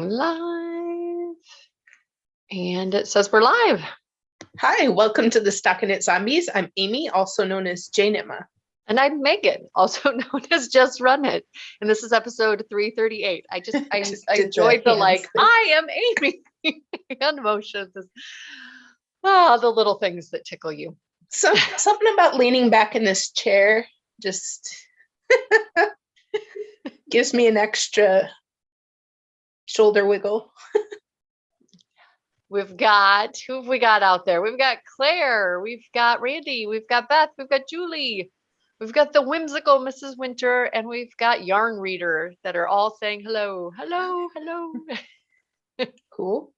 Live. And it says we're live. Hi, welcome to the StockinetteZombies. I'm Amy, also known as Janitma. And I'm Megan, also known as Just Run It. And this is episode 338. I enjoyed the I am Amy hand motions. The little things that tickle you. Something about leaning back in this chair just gives me an extra shoulder wiggle. Who have we got out there? We've got Claire, we've got Randy, we've got Beth, we've got Julie, we've got the whimsical Mrs. Winter, and we've got Yarn Reader that are all saying hello, hello, hello. Cool.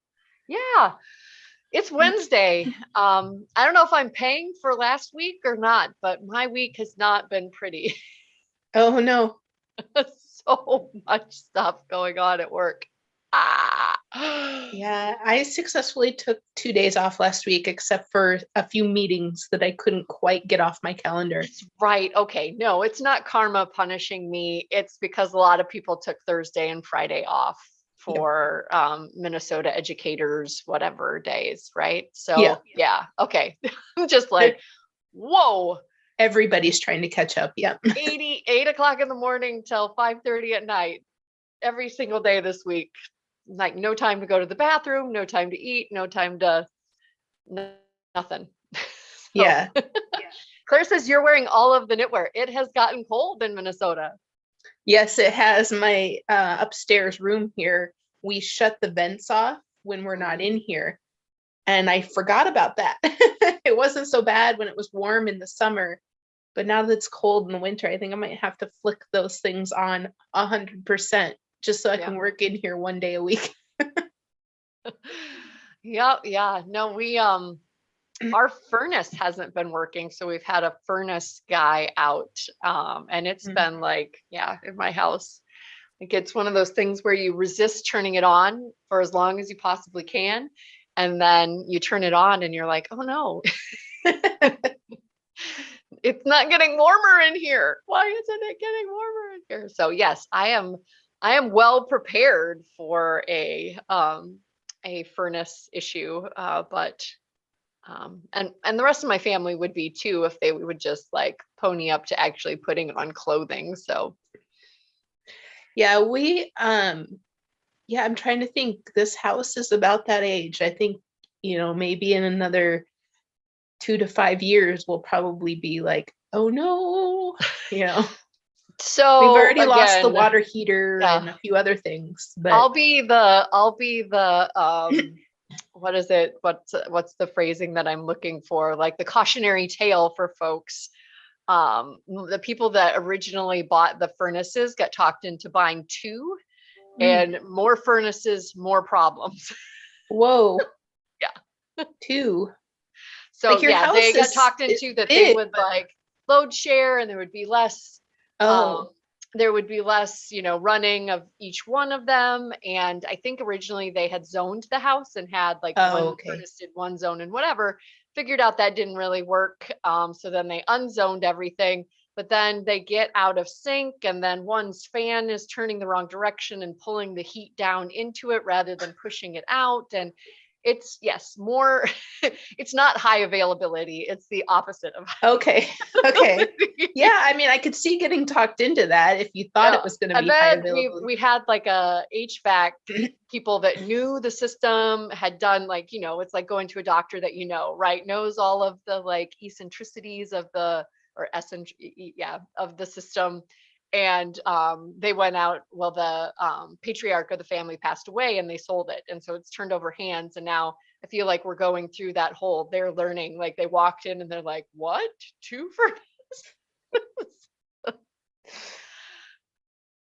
Yeah, it's Wednesday. I don't know if I'm paying for last week or not, but my week has not been pretty. Oh no. So much stuff going on at work. Yeah, I successfully took 2 days off last week, except for a few meetings that I couldn't quite get off my calendar. Right. Okay. No, it's not karma punishing me. It's because a lot of people took Thursday and Friday off for Minnesota educators, whatever days. Right. So yeah. Okay. I'm just like, whoa. Everybody's trying to catch up. Yep. 8 o'clock in the morning till 5:30 at night, every single day this week. Like no time to go to the bathroom, no time to eat, no time to nothing. Yeah. Claire says you're wearing all of the knitwear. It has gotten cold in Minnesota. Yes, it has. My upstairs room here, we shut the vents off when we're not in here. And I forgot about that. It wasn't so bad when it was warm in the summer. But now that it's cold in the winter, I think I might have to flick those things on 100% just so I can work in here one day a week. Yeah. No, we our furnace hasn't been working, so we've had a furnace guy out. And it's been like, in my house. Like it's one of those things where you resist turning it on for as long as you possibly can. And then you turn it on and you're like, oh no. It's not getting warmer in here. Why isn't it getting warmer in here? So yes, I am well prepared for a furnace issue, but and the rest of my family would be too if they would just like pony up to actually putting on clothing. So yeah, I'm trying to think. This house is about that age. I think, maybe in another 2 to 5 years we'll probably be like, oh no, So we've already lost the water heater and a few other things. But I'll be the what is it? What's the phrasing that I'm looking for? Like the cautionary tale for folks. The people that originally bought the furnaces got talked into buying 2, and more furnaces, more problems. Whoa. Yeah. 2. So like they got talked into that big, they would like load share, and there would be less. There would be less, running of each one of them. And I think originally they had zoned the house and had like one furnace did one zone and whatever. Figured out that didn't really work. So then they unzoned everything. But then they get out of sync, and then one's fan is turning the wrong direction and pulling the heat down into it rather than pushing it out. And it's more it's not high availability, it's the opposite of okay yeah, I mean, I could see getting talked into that if you thought it was going to be high availability. We had like a HVAC people that knew the system, had done like, it's like going to a doctor that right, knows all of the like eccentricities of the of the system. And they went out, the patriarch of the family passed away and they sold it. And so it's turned over hands. And now I feel like we're going through that whole, they're learning, like they walked in and they're like, what? 2 furnaces?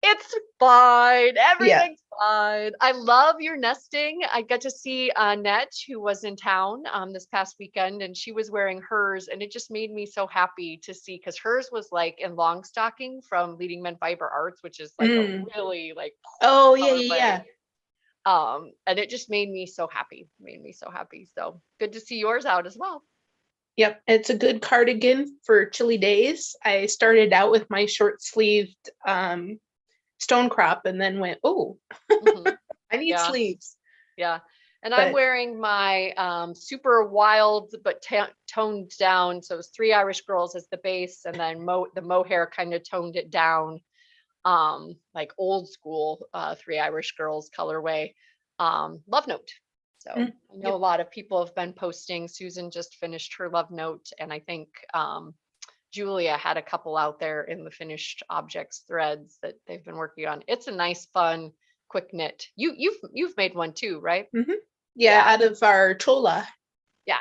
It's fine. Everything's fine. I love your nesting. I got to see Annette, who was in town this past weekend, and she was wearing hers, and it just made me so happy to see, because hers was like in long stocking from Leading Men Fiber Arts, which is like a really like and it just made me so happy. So good to see yours out as well. Yep, it's a good cardigan for chilly days. I started out with my short sleeved stone crop and then went, I need sleeves. Yeah. And I'm wearing my super wild but toned down. So it was 3 Irish Girls as the base, and then the mohair kind of toned it down, like old school 3 Irish Girls colorway, Love Note. So I know a lot of people have been posting. Susan just finished her Love Note, and I think Julia had a couple out there in the finished objects threads that they've been working on. It's a nice, fun, quick knit. You've made one too, right? Mm-hmm. Yeah, out of our Chola. Yeah.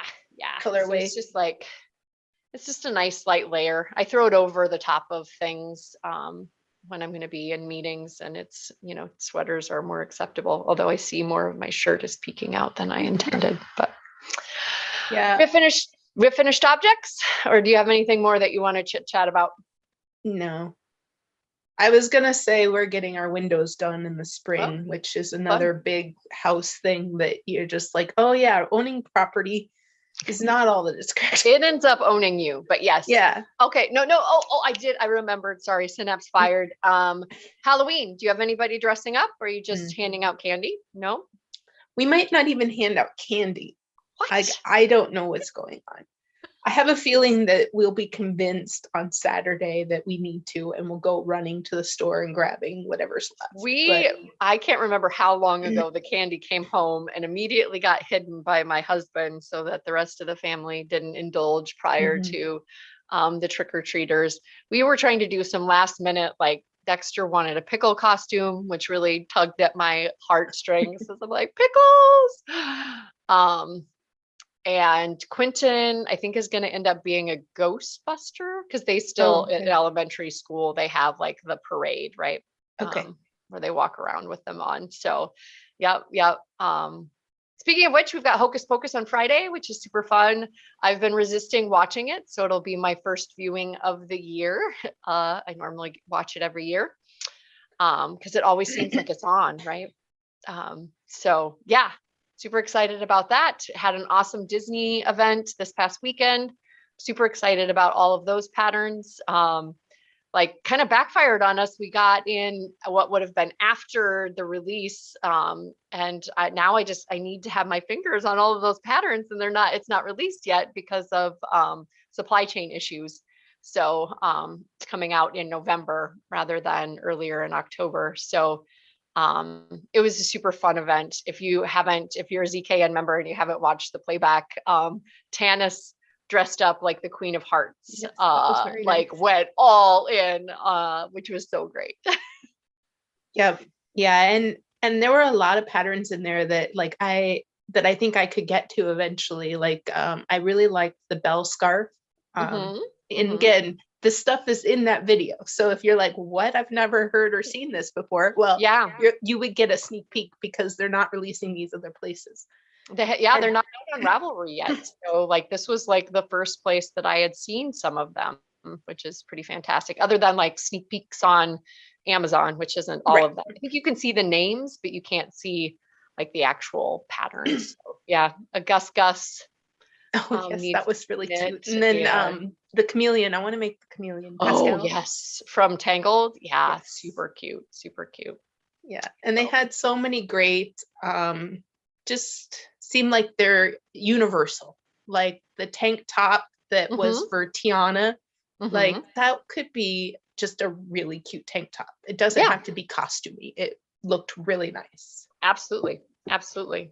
Colorway. So it's just like, it's just a nice light layer. I throw it over the top of things when I'm going to be in meetings, and it's, sweaters are more acceptable. Although I see more of my shirt is peeking out than I intended. But yeah, we finished objects, or do you have anything more that you want to chit chat about? No. I was going to say we're getting our windows done in the spring, which is another big house thing that you're just like, oh yeah, owning property is not all that it's correct. It ends up owning you, but yes. Yeah. Okay. No. Oh, I remembered. Sorry. Synapse fired. Halloween. Do you have anybody dressing up, or are you just handing out candy? No. We might not even hand out candy. What? I don't know what's going on. I have a feeling that we'll be convinced on Saturday that we need to, and we'll go running to the store and grabbing whatever's left. I can't remember how long ago the candy came home and immediately got hidden by my husband so that the rest of the family didn't indulge prior to the trick-or-treaters. We were trying to do some last minute, like Dexter wanted a pickle costume, which really tugged at my heartstrings. So I'm like, pickles. And Quentin, I think, is going to end up being a Ghostbuster, because they still at elementary school, they have like the parade, right? Okay. Where they walk around with them on. So, yeah. Speaking of which, we've got Hocus Pocus on Friday, which is super fun. I've been resisting watching it, so it'll be my first viewing of the year. I normally watch it every year because it always seems like it's on, right? So yeah. Super excited about that. Had an awesome Disney event this past weekend. Super excited about all of those patterns. Like kind of backfired on us. We got in what would have been after the release. And now I need to have my fingers on all of those patterns, and it's not released yet because of supply chain issues. So it's coming out in November rather than earlier in October. So it was a super fun event. If you're a ZKN member and you haven't watched the playback, Tanis dressed up like the Queen of Hearts, yes, like nice. Went all in, which was so great. Yeah. And there were a lot of patterns in there that I think I could get to eventually. Like I really liked the bell scarf. And again, this stuff is in that video. So if you're like, what? I've never heard or seen this before. Well, yeah, you would get a sneak peek because they're not releasing these other places. They're not out on Ravelry yet. So like this was like the first place that I had seen some of them, which is pretty fantastic. Other than like sneak peeks on Amazon, which isn't all of them. I think you can see the names, but you can't see like the actual patterns. So, yeah, a Gus. Oh yes, that was really cute. And then the chameleon. I want to make the chameleon. Pascal. Oh yes, from Tangled. Yeah, yes. Super cute. Yeah, and they had so many great. Just seem like they're universal. Like the tank top that was for Tiana. Like that could be just a really cute tank top. It doesn't have to be costumey. It looked really nice. Absolutely.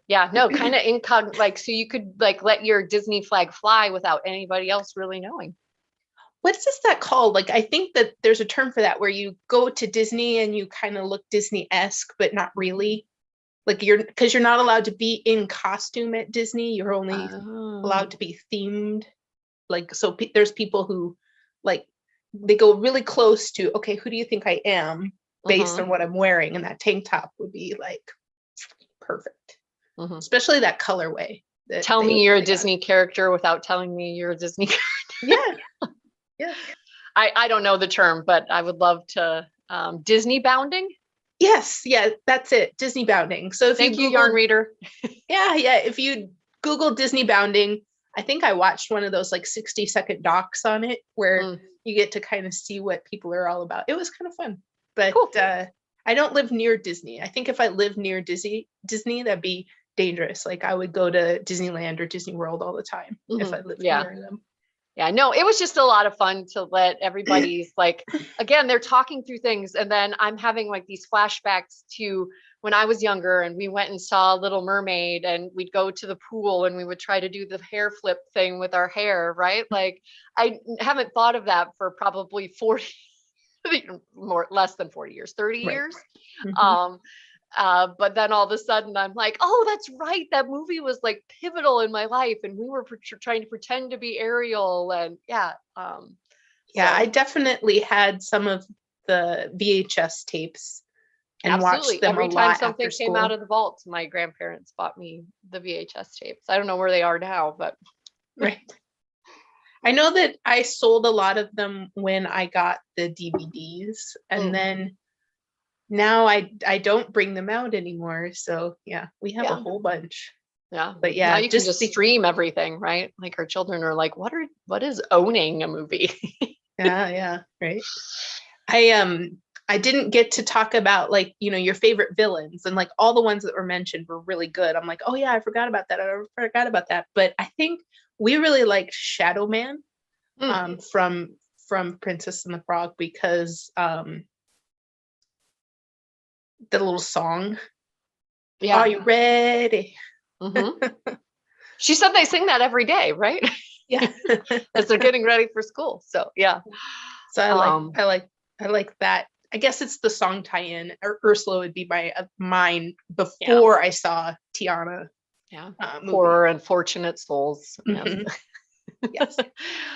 Yeah, no, kind of like, so you could like let your Disney flag fly without anybody else really knowing. What's that called? Like, I think that there's a term for that where you go to Disney and you kind of look Disney-esque, but not really. Like because you're not allowed to be in costume at Disney. You're only allowed to be themed. Like, so there's people who like, they go really close to, okay, who do you think I am based on what I'm wearing? And that tank top would be like perfect. Especially that colorway. Tell me you're a Disney character without telling me you're a Disney character. Yeah. I don't know the term, but I would love to. Disney bounding? Yes, yeah, that's it. Disney bounding. So if Thank you, Yarn Reader. Yeah. If you Google Disney bounding, I think I watched one of those like 60-second docs on it where you get to kind of see what people are all about. It was kind of fun. But cool. I don't live near Disney. I think if I lived near Disney, that'd be dangerous. Like I would go to Disneyland or Disney World all the time if I lived near them. Yeah, no, it was just a lot of fun to let everybody's like, again, they're talking through things. And then I'm having like these flashbacks to when I was younger and we went and saw Little Mermaid and we'd go to the pool and we would try to do the hair flip thing with our hair, right? Like I haven't thought of that for probably 40, less than 40 years, 30 years. Mm-hmm. But then all of a sudden I'm like, oh, that's right. That movie was like pivotal in my life. And we were trying to pretend to be Ariel. And I definitely had some of the VHS tapes and watched them every a time lot something came out of the vault. My grandparents bought me the VHS tapes. I don't know where they are now, but right. I know that I sold a lot of them when I got the DVDs, and then now I don't bring them out anymore. So yeah, we have a whole bunch. Yeah. But yeah, now you can just stream everything, right? Like our children are like, what is owning a movie? Yeah, right. I didn't get to talk about like, your favorite villains, and like all the ones that were mentioned were really good. I'm like, oh yeah, I forgot about that. But I think we really liked Shadow Man from Princess and the Frog because the little song. Yeah. Are you ready? Mm-hmm. She said they sing that every day, right? Yeah. As they're getting ready for school. So yeah. So I like that. I guess it's the song tie-in. Or Ursula would be mine before I saw Tiana. Yeah. Poor unfortunate souls. Mm-hmm. Yes.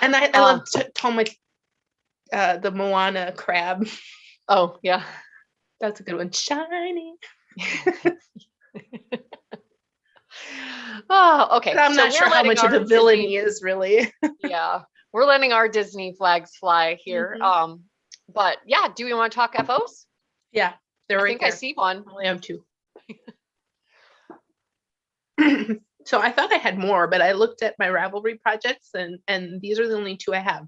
And I love the Moana crab. Oh yeah. That's a good one. Shiny. Oh, okay. But I'm not sure how much of a villain he is, really. Yeah, we're letting our Disney flags fly here. Mm-hmm. But yeah, do we want to talk FOs? Yeah, they're right there. I see one. I only have two. So I thought I had more, but I looked at my Ravelry projects, and these are the only two I have.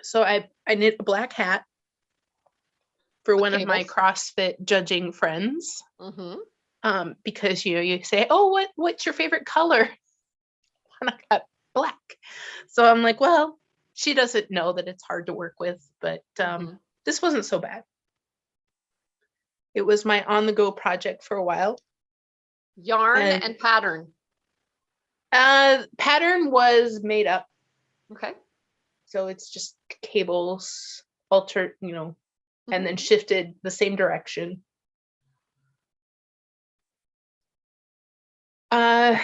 So I knit a black hat for one of my CrossFit judging friends. Mm-hmm. Because you say, oh, what's your favorite color? And I got black. So I'm like, well, she doesn't know that it's hard to work with, but this wasn't so bad. It was my on-the-go project for a while. Yarn and pattern. Pattern was made up. Okay. So it's just cables altered, and then shifted the same direction. And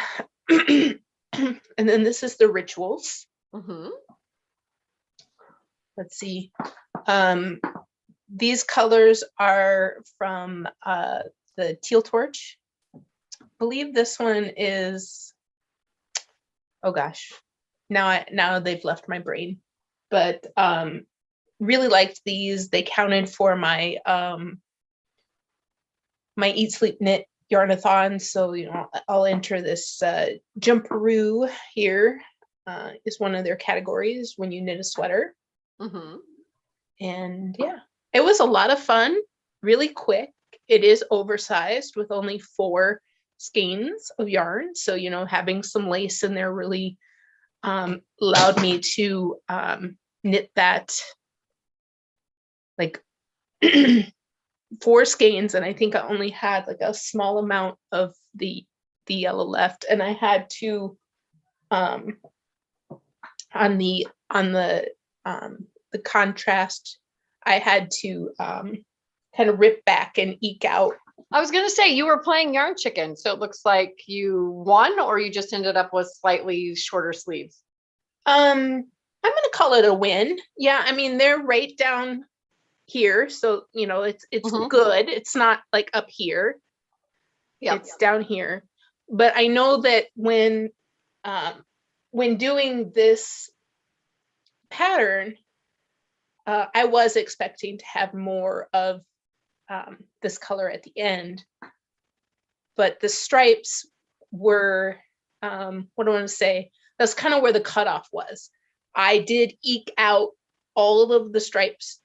then this is the rituals. Mm-hmm. Let's see. These colors are from the Teal Torch. I believe this one is, oh gosh, now they've left my brain. But really liked these. They counted for my my Eat Sleep Knit Yarnathon. So I'll enter this Jumperoo here. Is one of their categories when you knit a sweater. Mm-hmm. And yeah, it was a lot of fun, really quick. It is oversized with only 4 skeins of yarn. So, having some lace in there really allowed me to knit that like 4 skeins. And I think I only had like a small amount of the yellow left. And I had to, on the contrast, I had to kind of rip back and eke out. I was going to say you were playing yarn chicken. So it looks like you won, or you just ended up with slightly shorter sleeves. I'm going to call it a win. Yeah. I mean, they're right down here. So, it's mm-hmm. good. It's not like up here. Yeah. It's down here. But I know that when doing this pattern, I was expecting to have more of this color at the end, but the stripes were, what do I want to say? That's kind of where the cutoff was. I did eke out all of the stripes.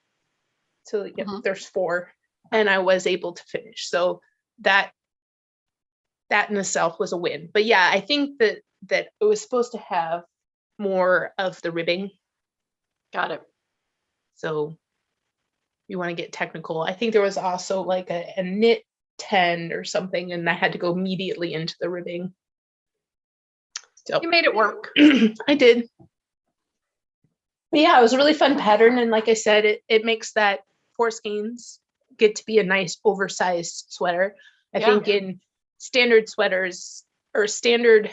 So mm-hmm. There's 4. and I was able to finish. So that in itself was a win. But yeah, I think that it was supposed to have more of the ribbing. Got it. So you want to get technical. I think there was also like a knit 10 or something, and I had to go immediately into the ribbing. So you made it work. I did. But yeah, it was a really fun pattern. And like I said, it makes that 4 skeins get to be a nice oversized sweater. I think in standard sweaters or standard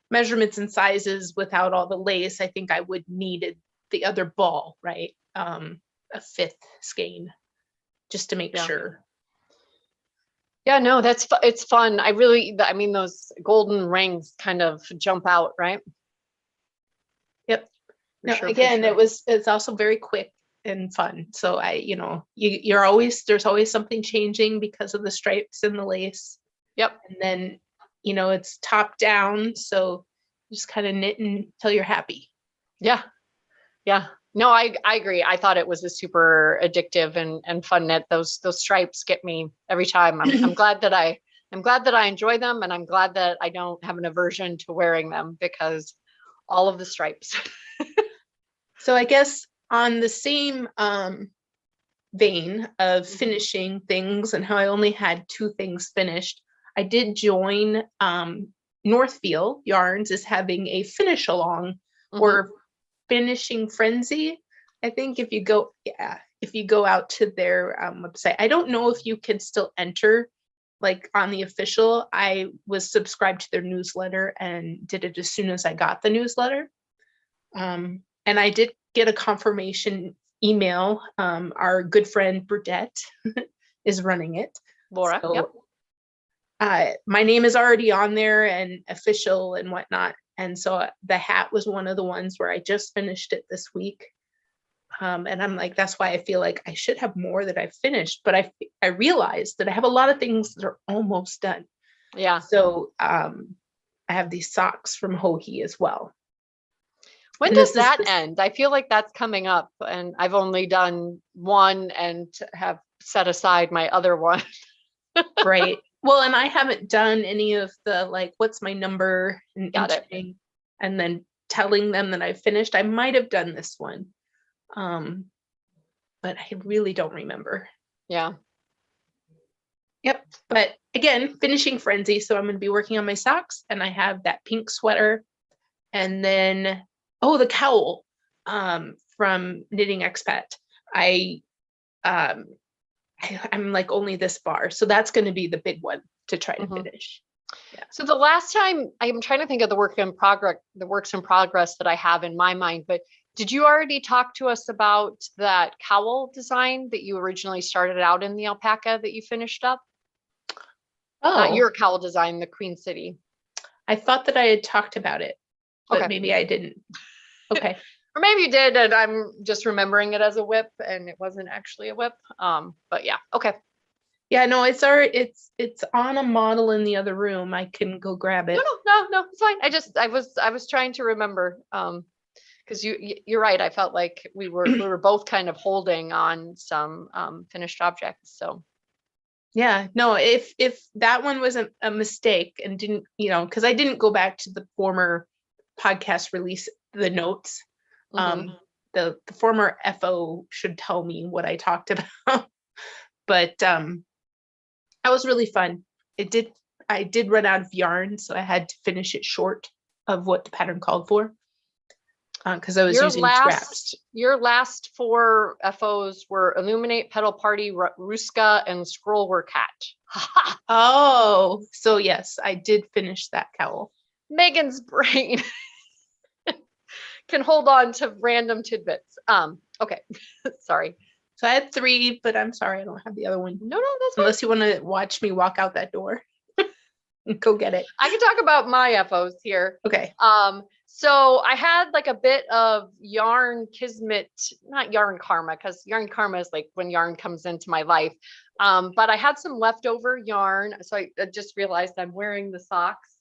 measurements and sizes without all the lace, I think I would need the other ball, right? A 5th skein just to make sure. Yeah, no, it's fun. I mean, those golden rings kind of jump out, right? Yep. No, sure, again, sure. It's also very quick and fun. So there's always something changing because of the stripes and the lace. Yep. And then, it's top down. So just kind of knit until you're happy. Yeah. Yeah. No, I agree. I thought it was a super addictive and fun knit. Those stripes get me every time. I'm glad that I enjoy them, and I'm glad that I don't have an aversion to wearing them because all of the stripes. So I guess on the same vein of finishing things and how I only had 2 things finished, I did join Northfield Yarns is having a finish along or finishing frenzy. I think if you go out to their website, I don't know if you can still enter like on the official. I was subscribed to their newsletter and did it as soon as I got the newsletter. And I did get a confirmation email. Our good friend Burdette is running it. Laura, so, yep. My name is already on there and official and whatnot. And so the hat was one of the ones where I just finished it this week. And I'm like, that's why I feel like I should have more that I've finished. But I realized that I have a lot of things that are almost done. Yeah. So I have these socks from Hohi as well. When does that end? I feel like that's coming up, and I've only done one and have set aside my other one. Right. Well, and I haven't done any of the like, what's my number and inching, and then telling them that I've finished. I might have done this one, but I really don't remember. Yeah. Yep. But again, finishing frenzy. So I'm going to be working on my socks, and I have that pink sweater, and then the cowl from Knitting Expat. I'm like only this far, so that's going to be the big one to try to finish. Yeah. So the last time, I'm trying to think of the works in progress that I have in my mind, but did you already talk to us about that cowl design that you originally started out in the alpaca that you finished up? Not your cowl design, the Queen City. I thought that I had talked about it, but maybe I didn't. Okay. Or maybe you did, and I'm just remembering it as a whip, and it wasn't actually a whip. But yeah, okay. Yeah, no, it's on a model in the other room. I can go grab it. No, it's fine. I was trying to remember, because you're right. I felt like we were both kind of holding on some finished objects. So yeah, no, if that one was a mistake and didn't, because I didn't go back to the former podcast release, the notes. The former FO should tell me what I talked about. But that was really fun. I did run out of yarn, so I had to finish it short of what the pattern called for. Because I was using scraps. Your last 4 FOs were Illuminate, Petal Party, Ruska, and Scrollwork Hat. Oh, so yes, I did finish that cowl. Megan's brain can hold on to random tidbits. Okay, sorry. So I had 3, but I'm sorry I don't have the other one. No, that's unless you want to watch me walk out that door. Go get it. I can talk about my FOs here. Okay. So I had like a bit of yarn kismet, not yarn karma, because yarn karma is like when yarn comes into my life. But I had some leftover yarn. So I just realized I'm wearing the socks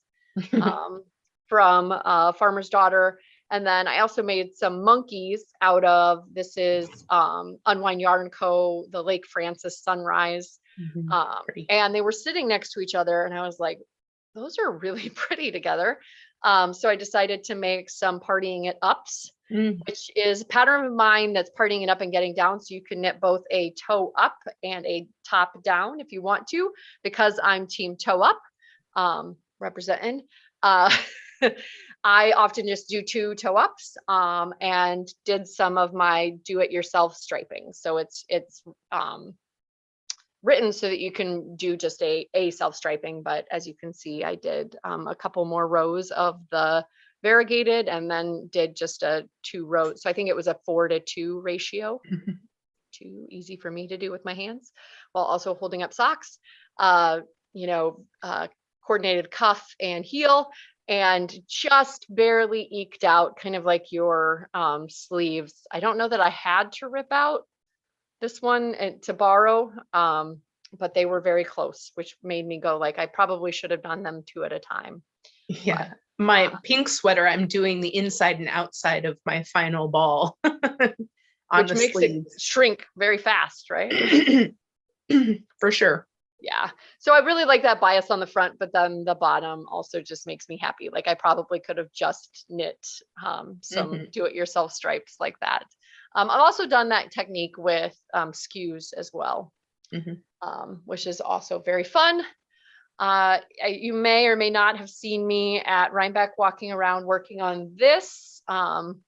from Farmer's Daughter. And then I also made some monkeys out of, this is Unwind Yarn Co., the Lake Francis Sunrise. And they were sitting next to each other, and I was like, those are really pretty together. So I decided to make some partying it ups, which is a pattern of mine that's partying it up and getting down. So you can knit both a toe up and a top down if you want to, because I'm team toe up, representing. I often just do 2 toe ups, and did some of my do-it-yourself striping. So it's written so that you can do just a self striping, but as you can see, I did a couple more rows of the variegated, and then did just a 2 rows. So I think it was a 4:2 ratio. Too easy for me to do with my hands, while also holding up socks. Coordinated cuff and heel, and just barely eked out kind of like your sleeves. I don't know that I had to rip out this one to borrow, but they were very close, which made me go like, I probably should have done them 2 at a time. Yeah. But, my pink sweater, I'm doing the inside and outside of my final ball. Which makes sleeves. It shrink very fast, right? For sure. Yeah. So I really like that bias on the front, but then the bottom also just makes me happy. Like I probably could have just knit some do-it-yourself stripes like that. I've also done that technique with skews as well, which is also very fun. You may or may not have seen me at Rhinebeck walking around working on this,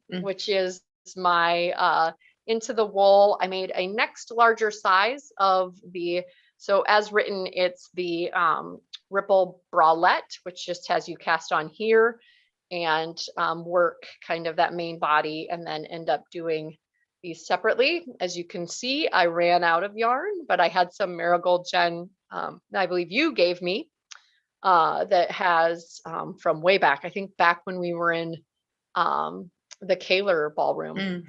which is my Into the Wool. I made a next larger size of the, so as written, it's the Ripple Bralette, which just has you cast on here and work kind of that main body, and then end up doing these separately. As you can see, I ran out of yarn, but I had some Marigold Jen, I believe you gave me, that has from way back, I think back when we were in the Kaler ballroom,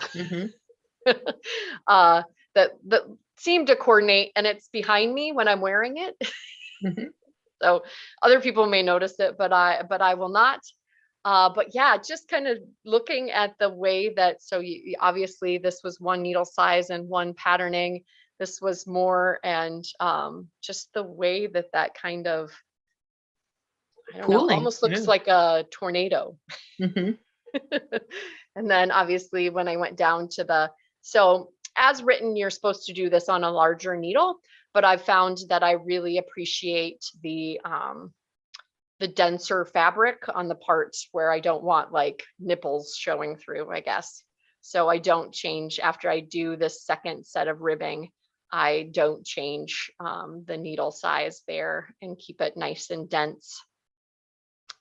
that seemed to coordinate, and it's behind me when I'm wearing it. So other people may notice it, but I will not. But yeah, just kind of looking at the way that, so obviously this was 1 needle size and 1 patterning. This was more, and just the way that kind of, I don't know, almost looks like a tornado. And then obviously when I went down to so as written, you're supposed to do this on a larger needle, but I've found that I really appreciate the denser fabric on the parts where I don't want like nipples showing through, I guess. So I don't change after I do this second set of ribbing. I don't change the needle size there, and keep it nice and dense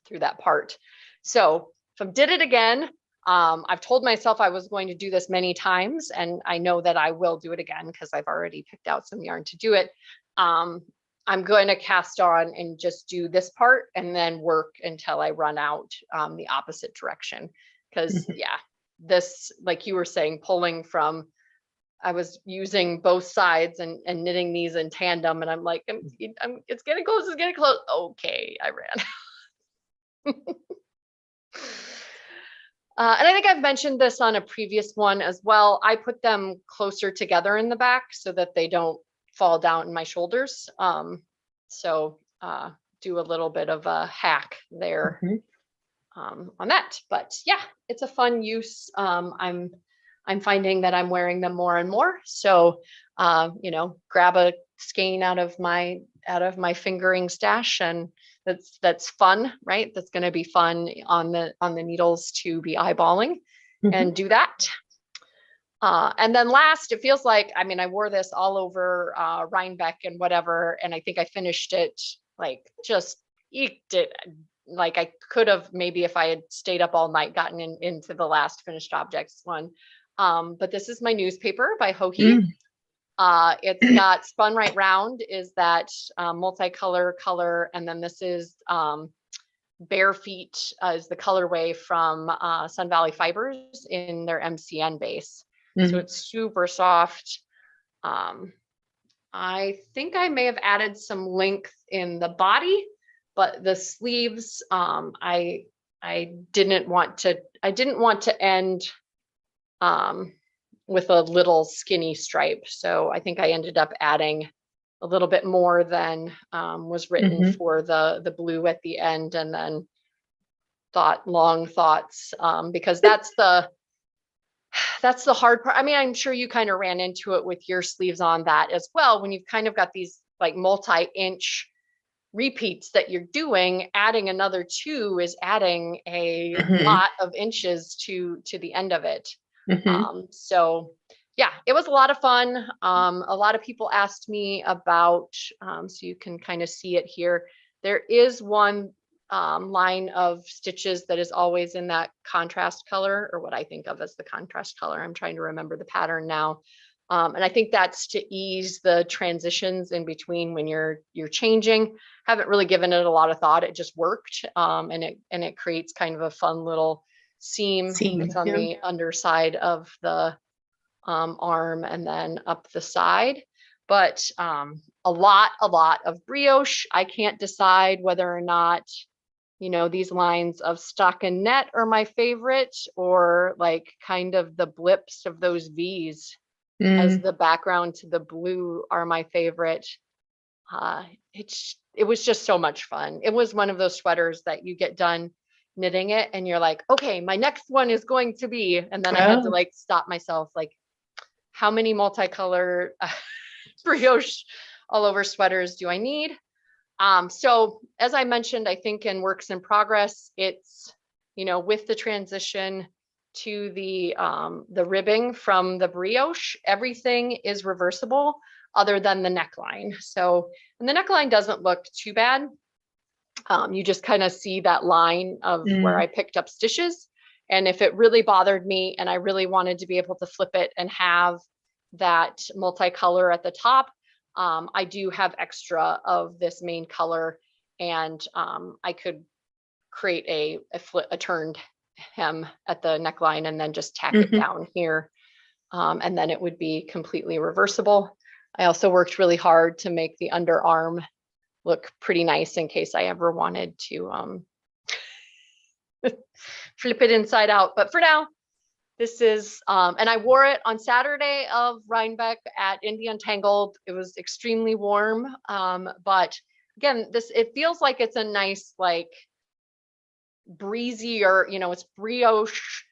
through that part. So if I did it again, I've told myself I was going to do this many times, and I know that I will do it again because I've already picked out some yarn to do it. I'm going to cast on and just do this part, and then work until I run out the opposite direction. Because yeah, this, like you were saying, pulling from, I was using both sides and knitting these in tandem, and I'm like, it's getting close, it's getting close. Okay, I ran. And I think I've mentioned this on a previous one as well. I put them closer together in the back so that they don't fall down in my shoulders. So do a little bit of a hack there on that. But yeah, it's a fun use. I'm finding that I'm wearing them more and more. So grab a skein out of my fingering stash, and that's fun, right? That's going to be fun on the needles to be eyeballing and do that. And then last, it feels like, I mean, I wore this all over Rhinebeck and whatever, and I think I finished it, like just eked it. Like I could have, maybe if I had stayed up all night, gotten into the last finished objects one. But this is my newspaper by Hohi. It's got Spun Right Round is that multicolor color. And then this is Bare Feet is the colorway from Sun Valley Fibers in their MCN base. So it's super soft. I think I may have added some length in the body, but the sleeves, I I didn't want to end with a little skinny stripe. So I think I ended up adding a little bit more than was written for the blue at the end, and then long thoughts, because that's the hard part. I mean, I'm sure you kind of ran into it with your sleeves on that as well. When you've kind of got these like multi-inch repeats that you're doing, adding another 2 is adding a lot of inches to the end of it. So yeah, it was a lot of fun. A lot of people asked me about, so you can kind of see it here. There is one line of stitches that is always in that contrast color, or what I think of as the contrast color. I'm trying to remember the pattern now. And I think that's to ease the transitions in between when you're changing. Haven't really given it a lot of thought. It just worked. And it creates kind of a fun little seam. It's on the underside of the arm and then up the side. But a lot of brioche. I can't decide whether or not, these lines of stockinette are my favorite, or like kind of the blips of those V's as the background to the blue are my favorite. It was just so much fun. It was one of those sweaters that you get done knitting it and you're like, okay, my next one is going to be, and then I had to like stop myself, like, how many multicolor brioche all over sweaters do I need? So as I mentioned, I think in works in progress, it's, with the transition to the ribbing from the brioche, everything is reversible other than the neckline. So, and the neckline doesn't look too bad. You just kind of see that line of where I picked up stitches. And if it really bothered me and I really wanted to be able to flip it and have that multicolor at the top, I do have extra of this main color, and I could create a turned hem at the neckline and then just tack it down here. And then it would be completely reversible. I also worked really hard to make the underarm look pretty nice in case I ever wanted to flip it inside out. But for now, this is, and I wore it on Saturday of Rhinebeck at Indie Untangled. It was extremely warm. But again, it feels like it's a nice, like, breezy, or, it's brioche,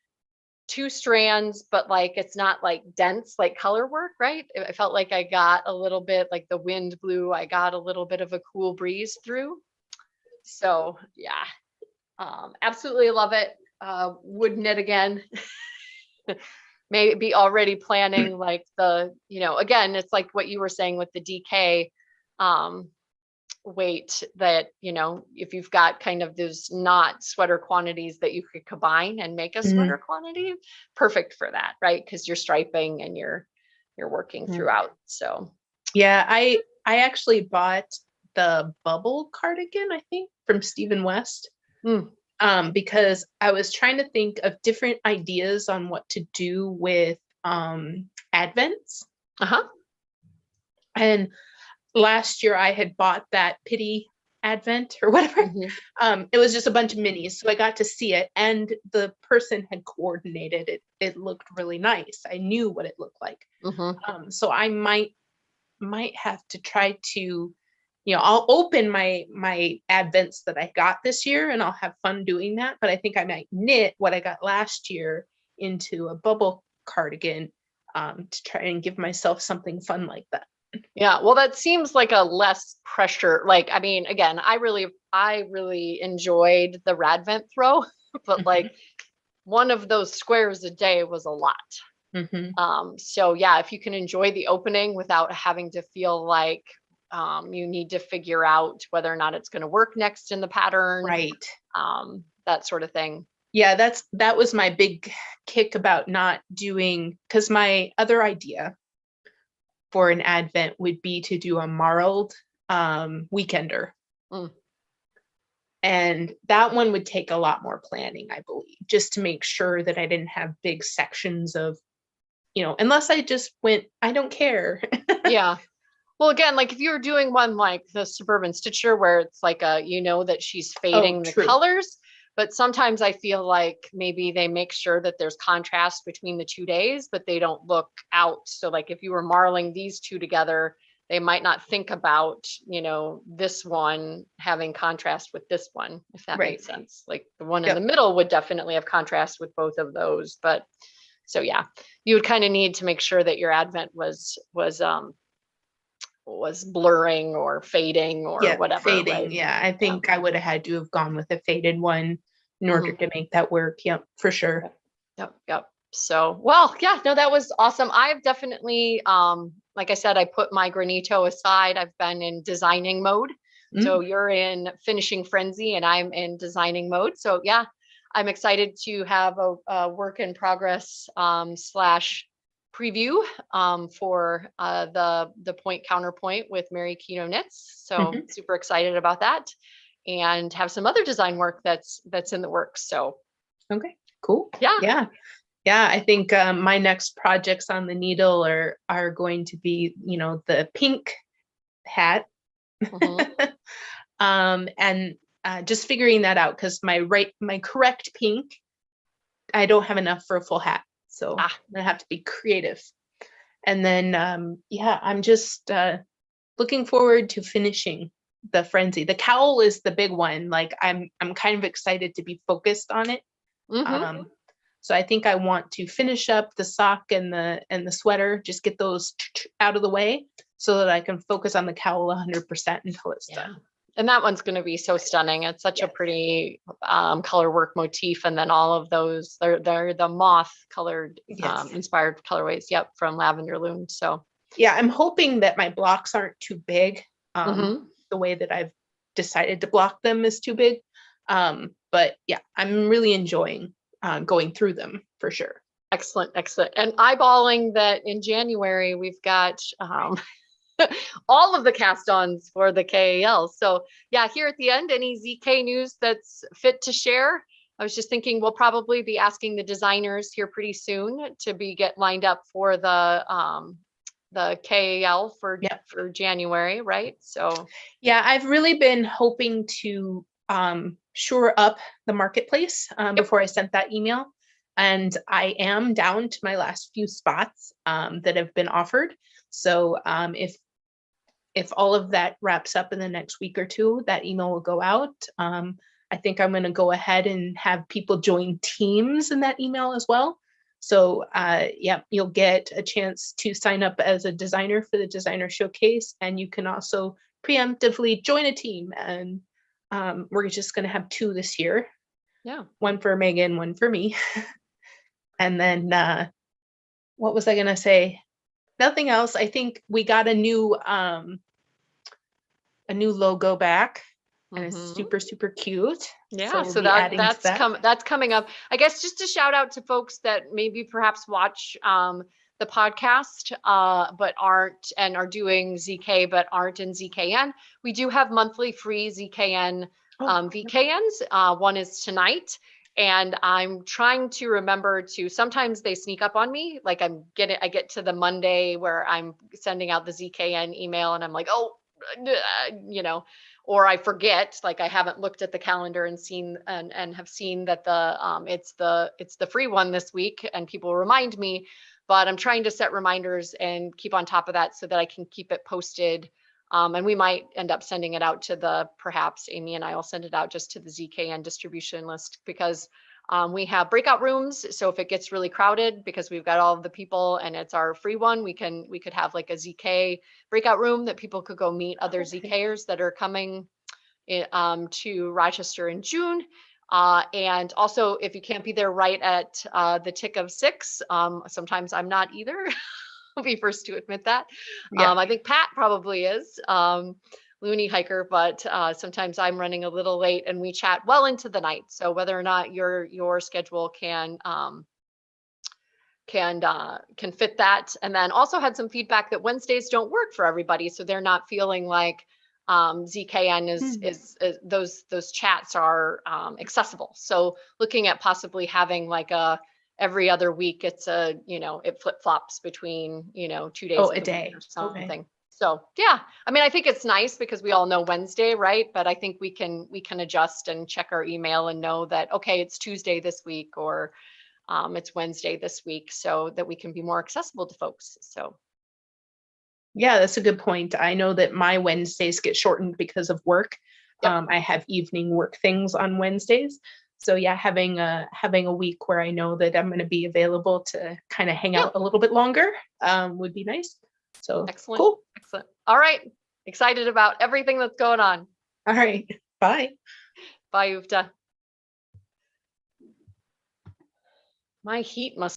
2 strands, but like, it's not like dense, like color work, right? I felt like I got a little bit, like the wind blew, I got a little bit of a cool breeze through. So yeah, absolutely love it. Would knit again. Maybe already planning like the, again, it's like what you were saying with the DK weight, that, if you've got kind of those not sweater quantities that you could combine and make a sweater quantity, perfect for that, right? Because you're striping and you're working throughout. So yeah, I actually bought the bubble cardigan, I think, from Stephen West. Because I was trying to think of different ideas on what to do with advents. And last year I had bought that pity advent or whatever. It was just a bunch of minis, so I got to see it, and the person had coordinated it. It looked really nice. I knew what it looked like. So I might have to try to, I'll open my advents that I got this year and I'll have fun doing that. But I think I might knit what I got last year into a bubble cardigan to try and give myself something fun like that. Yeah, well, that seems like a less pressure. Like, I mean, again, I really enjoyed the Radvent throw, but like one of those squares a day was a lot. So yeah, if you can enjoy the opening without having to feel like you need to figure out whether or not it's going to work next in the pattern, right? That sort of thing. Yeah, that was my big kick about not doing, because my other idea for an advent would be to do a marled weekender. And that one would take a lot more planning, I believe, just to make sure that I didn't have big sections of, unless I just went, I don't care. Yeah. Well, again, like if you were doing one like the Suburban Stitcher where it's like that she's fading the colors, But sometimes I feel like maybe they make sure that there's contrast between the 2 days, but they don't look out. So like if you were marling these two together, they might not think about, this one having contrast with this one, if that makes sense. Like the one in the middle would definitely have contrast with both of those. But so yeah, you would kind of need to make sure that your advent was blurring or fading or whatever. Fading. Right? Yeah, I think I would have had to have gone with a faded one in order to make that work. Yep, for sure. Yep. So, well, yeah, no, that was awesome. I've definitely, like I said, I put my granito aside. I've been in designing mode. So you're in finishing frenzy and I'm in designing mode. So yeah, I'm excited to have a work in progress slash preview for the point counterpoint with Mary Kino Knits. So super excited about that, and have some other design work that's in the works. So okay, cool. Yeah. I think my next projects on the needle are going to be, the pink hat, and just figuring that out, because my correct pink, I don't have enough for a full hat, so I'm gonna have to be creative. And then I'm just looking forward to finishing the frenzy. The cowl is the big one. Like I'm kind of excited to be focused on it. So I think I want to finish up the sock and the sweater, just get those out of the way so that I can focus on the cowl 100% until it's done. And that one's going to be so stunning. It's such a pretty color work motif. And then all of those, they're the moth colored, inspired colorways. Yep. From Lavender Loom. So yeah, I'm hoping that my blocks aren't too big. The way that I've decided to block them is too big. But yeah, I'm really enjoying going through them for sure. Excellent. And eyeballing that in January, we've got all of the cast-ons for the KAL. So yeah, here at the end, any ZK news that's fit to share? I was just thinking we'll probably be asking the designers here pretty soon to get lined up for the KAL for January, right? So yeah, I've really been hoping to shore up the marketplace before I sent that email. And I am down to my last few spots that have been offered. So if all of that wraps up in the next week or two, that email will go out. I think I'm going to go ahead and have people join teams in that email as well. So you'll get a chance to sign up as a designer for the designer showcase, and you can also preemptively join a team. And we're just going to have 2 this year. Yeah. One for Megan, one for me. And then what was I going to say? Nothing else. I think we got a new logo back, and it's super, super cute. Yeah, so that's coming up. I guess just a shout out to folks that maybe perhaps watch the podcast but aren't, and are doing ZK but aren't in ZKN. We do have monthly free ZKN VKNs. One is tonight. And I'm trying to remember to, sometimes they sneak up on me. Like I get to the Monday where I'm sending out the ZKN email and I'm like, or I forget, like I haven't looked at the calendar and seen and have seen that it's the free one this week, and people remind me, but I'm trying to set reminders and keep on top of that so that I can keep it posted. And we might end up sending it out to perhaps Amy and I will send it out just to the ZKN distribution list, because we have breakout rooms. So if it gets really crowded, because we've got all of the people and it's our free one, we could have like a ZK breakout room that people could go meet other ZKers that are coming to Rochester in June. And also, if you can't be there right at the tick of 6, sometimes I'm not either. I'll be first to admit that. I think Pat probably is, loony hiker, but sometimes I'm running a little late and we chat well into the night. So whether or not your schedule can fit that. And then also had some feedback that Wednesdays don't work for everybody, so they're not feeling like ZKN is those chats are accessible. So looking at possibly having like every other week, it's it flip flops between 2 days a day or something. Okay. So yeah, I mean, I think it's nice because we all know Wednesday, right? But I think we can adjust and check our email and know that, okay, it's Tuesday this week, or it's Wednesday this week, so that we can be more accessible to folks. So yeah, that's a good point. I know that my Wednesdays get shortened because of work. yep. I have evening work things on Wednesdays. So yeah, having a week where I know that I'm going to be available to kind of hang out a little bit longer would be nice. So excellent. Cool. Excellent. All right. Excited about everything that's going on. All right. Bye. Bye, Uvta. My heat must